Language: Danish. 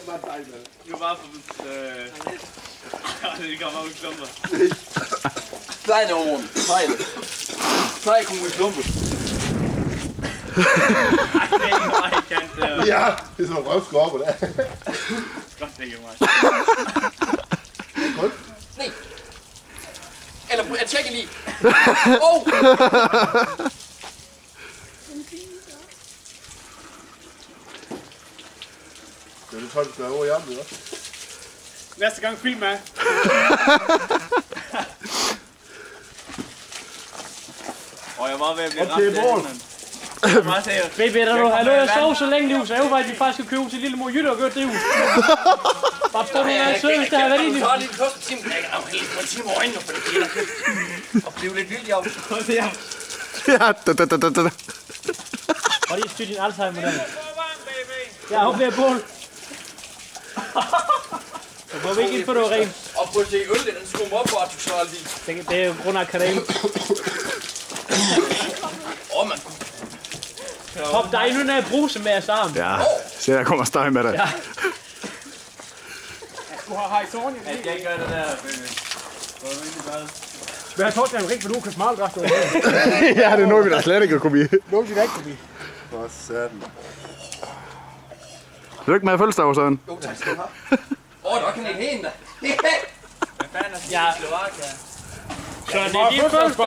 bare dejligt. Nu bare for det kommer ud i klumper. Kleine Ohren, Teile. 2 kommen i klumper. Ja, det er sådan en røvskorpe der. Godt, det er mig. Godt. Nej. Eller jeg tjekker lige. Åh! Det er det 12, du skal over i armen, også. Næste gang film med. Og jeg var ved at blive ramt. Baby, der nu har jeg sovet så længe nu, så jeg var, at vi faktisk skal købe til lille mor Jytte og gøre det ud. Bare prøv at være service, der har været inde i. Så lige den første time, jeg kan lige få en time over øjnene, for det bliver og blive lidt vildt, jeg. Ja, da. Og lige styr din Alzheimer der. Ja, hun bliver bål. Så må vi ikke ind på noget rent. Og prøv at se øl, den skulle op på, at du så aldrig. Det er jo grund af kanalen. Man. Hop dig nu, når jeg bruse med jeres arm. Ja, se der kommer steg med dig. Ja. Du har hejsorn i det. Jeg skal ikke gøre det der, baby. Det var virkelig godt. Men jeg tror, det er en ring, for du kan smale græs. Ja, det er noget, vi da slet ikke kunne blive. Noget, vi da ikke kunne blive. For satan. Lykke med fødselsdag, Søren. Jo, tak skal du have. Der kan ikke hende da. Hvad fanden er det? Ja. Så det er din fødselsdag.